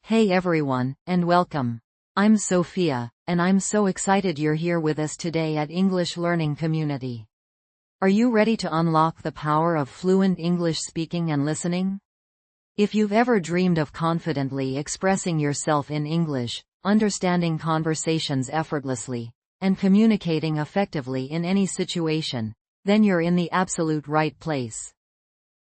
Hey everyone, and welcome. I'm Sophia, and I'm so excited you're here with us today at English Learning Community. Are you ready to unlock the power of fluent English speaking and listening? If you've ever dreamed of confidently expressing yourself in English, understanding conversations effortlessly, and communicating effectively in any situation, then you're in the absolute right place.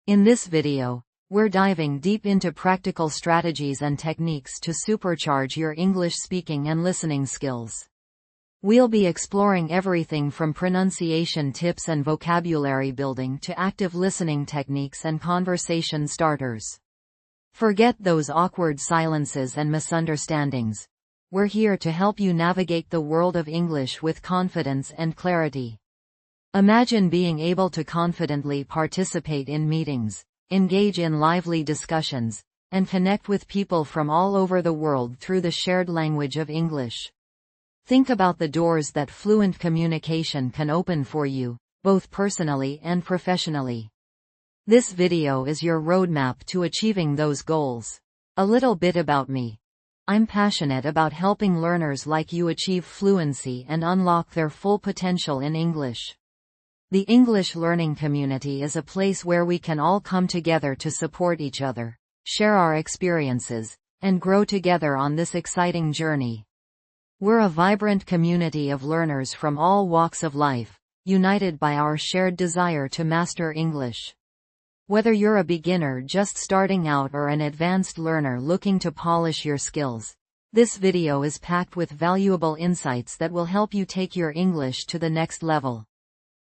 In this video, we're diving deep into practical strategies and techniques to supercharge your English speaking and listening skills. We'll be exploring everything from pronunciation tips and vocabulary building to active listening techniques and conversation starters. Forget those awkward silences and misunderstandings. We're here to help you navigate the world of English with confidence and clarity. Imagine being able to confidently participate in meetings, engage in lively discussions, and connect with people from all over the world through the shared language of English. Think about the doors that fluent communication can open for you, both personally and professionally. This video is your roadmap to achieving those goals. A little bit about me. I'm passionate about helping learners like you achieve fluency and unlock their full potential in English. The English Learning Community is a place where we can all come together to support each other, share our experiences, and grow together on this exciting journey. We're a vibrant community of learners from all walks of life, united by our shared desire to master English. Whether you're a beginner just starting out or an advanced learner looking to polish your skills, this video is packed with valuable insights that will help you take your English to the next level.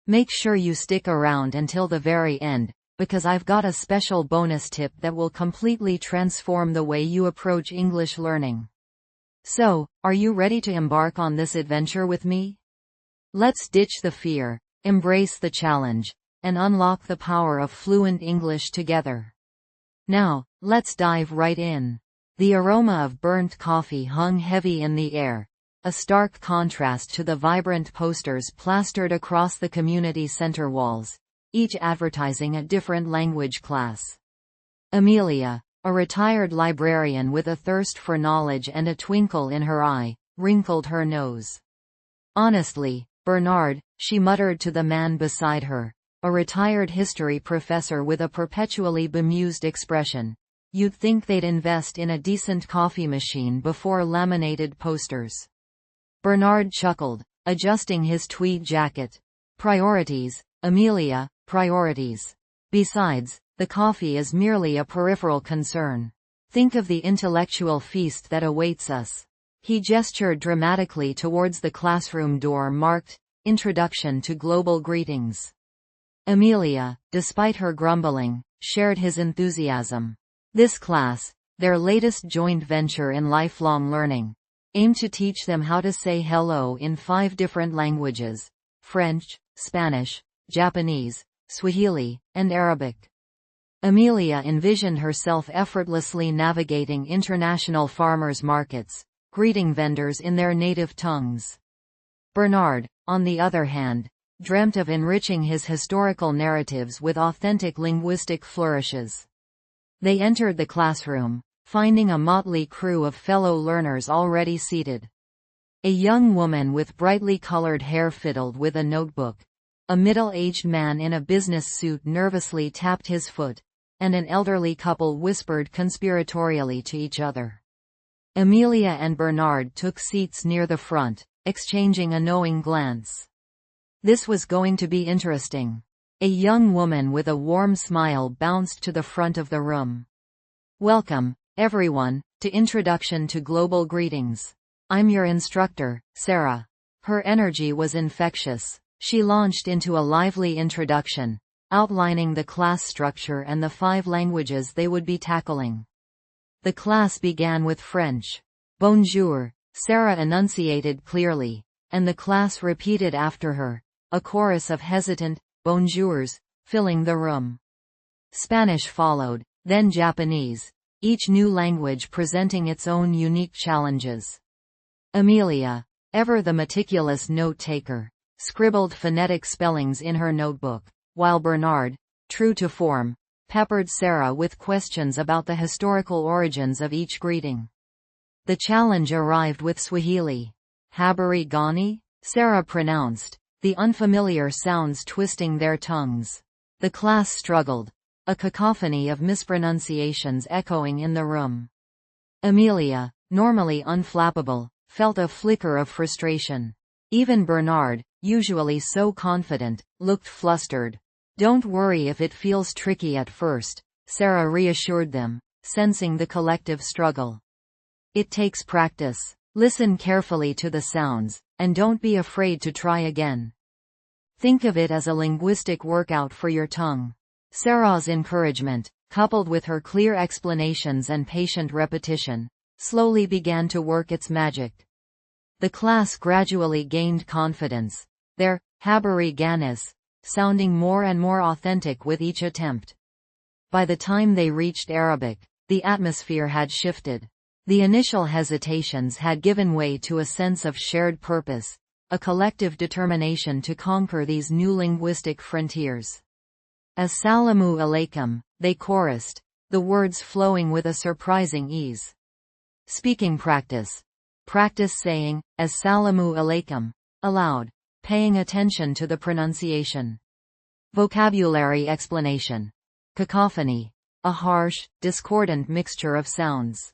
Make sure you stick around until the very end, because I've got a special bonus tip that will completely transform the way you approach English learning. So, are you ready to embark on this adventure with me? Let's ditch the fear, embrace the challenge, and unlock the power of fluent English together. Now, let's dive right in. The aroma of burnt coffee hung heavy in the air, a stark contrast to the vibrant posters plastered across the community center walls, each advertising a different language class. Amelia, a retired librarian with a thirst for knowledge and a twinkle in her eye, wrinkled her nose. Honestly, Bernard, she muttered to the man beside her, a retired history professor with a perpetually bemused expression, you'd think they'd invest in a decent coffee machine before laminated posters. Bernard chuckled, adjusting his tweed jacket. Priorities, Amelia, priorities. Besides, the coffee is merely a peripheral concern. Think of the intellectual feast that awaits us. He gestured dramatically towards the classroom door marked, Introduction to Global Greetings. Amelia, despite her grumbling, shared his enthusiasm. This class, their latest joint venture in lifelong learning, aimed to teach them how to say hello in 5 different languages: French, Spanish, Japanese, Swahili, and Arabic. Amelia envisioned herself effortlessly navigating international farmers' markets, greeting vendors in their native tongues. Bernard, on the other hand, dreamt of enriching his historical narratives with authentic linguistic flourishes. They entered the classroom, finding a motley crew of fellow learners already seated. A young woman with brightly colored hair fiddled with a notebook, a middle-aged man in a business suit nervously tapped his foot, and an elderly couple whispered conspiratorially to each other. Amelia and Bernard took seats near the front, exchanging a knowing glance. This was going to be interesting. A young woman with a warm smile bounced to the front of the room. Welcome, everyone, to Introduction to Global Greetings. I'm your instructor, Sarah. Her energy was infectious. She launched into a lively introduction, outlining the class structure and the 5 languages they would be tackling. The class began with French. Bonjour, Sarah enunciated clearly, and the class repeated after her, a chorus of hesitant bonjours, filling the room. Spanish followed, then Japanese, each new language presenting its own unique challenges. Amelia, ever the meticulous note-taker, scribbled phonetic spellings in her notebook, while Bernard, true to form, peppered Sarah with questions about the historical origins of each greeting. The challenge arrived with Swahili. Habari gani? Sarah pronounced, the unfamiliar sounds twisting their tongues. The class struggled, a cacophony of mispronunciations echoing in the room. Amelia, normally unflappable, felt a flicker of frustration. Even Bernard, usually so confident, looked flustered. Don't worry if it feels tricky at first, Sarah reassured them, sensing the collective struggle. It takes practice. Listen carefully to the sounds, and don't be afraid to try again. Think of it as a linguistic workout for your tongue. Sarah's encouragement, coupled with her clear explanations and patient repetition, slowly began to work its magic. The class gradually gained confidence, their habari ganis sounding more and more authentic with each attempt. By the time they reached Arabic, the atmosphere had shifted. The initial hesitations had given way to a sense of shared purpose, a collective determination to conquer these new linguistic frontiers. Assalamu alaikum, they chorused, the words flowing with a surprising ease. Speaking practice. Practice saying, Assalamu alaikum, aloud, paying attention to the pronunciation. Vocabulary explanation. Cacophony. A harsh, discordant mixture of sounds.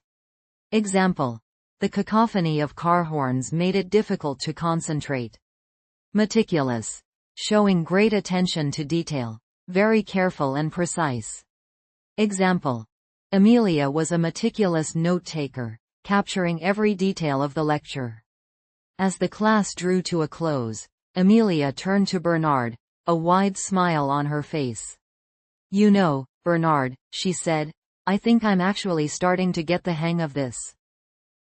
Example. The cacophony of car horns made it difficult to concentrate. Meticulous. Showing great attention to detail. Very careful and precise. Example. Amelia was a meticulous note-taker, capturing every detail of the lecture. As the class drew to a close, Amelia turned to Bernard, a wide smile on her face. You know, Bernard, she said, I think I'm actually starting to get the hang of this.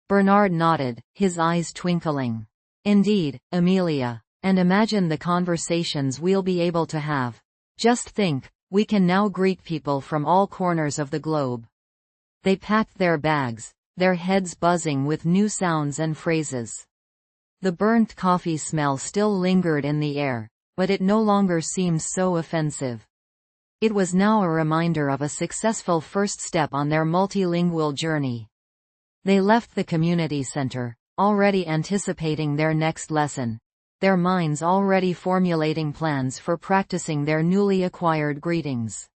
Bernard nodded, his eyes twinkling. Indeed, Amelia. And imagine the conversations we'll be able to have. Just think, we can now greet people from all corners of the globe. They packed their bags, their heads buzzing with new sounds and phrases. The burnt coffee smell still lingered in the air, but it no longer seemed so offensive. It was now a reminder of a successful first step on their multilingual journey. They left the community center, already anticipating their next lesson, their minds already formulating plans for practicing their newly acquired greetings.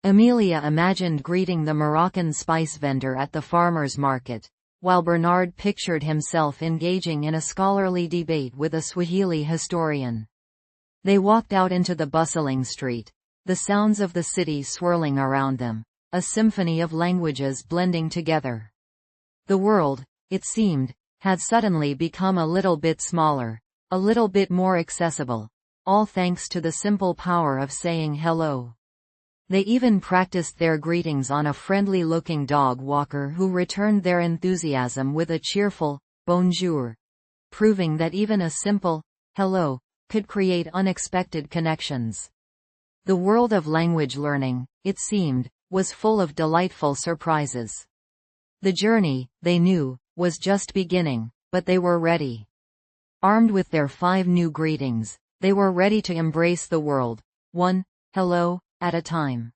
Amelia imagined greeting the Moroccan spice vendor at the farmer's market, while Bernard pictured himself engaging in a scholarly debate with a Swahili historian. They walked out into the bustling street, the sounds of the city swirling around them, a symphony of languages blending together. The world, it seemed, had suddenly become a little bit smaller, a little bit more accessible, all thanks to the simple power of saying hello. They even practiced their greetings on a friendly-looking dog walker who returned their enthusiasm with a cheerful, bonjour, proving that even a simple, hello, could create unexpected connections. The world of language learning, it seemed, was full of delightful surprises. The journey, they knew, was just beginning, but they were ready. Armed with their 5 new greetings, they were ready to embrace the world, one hello at a time.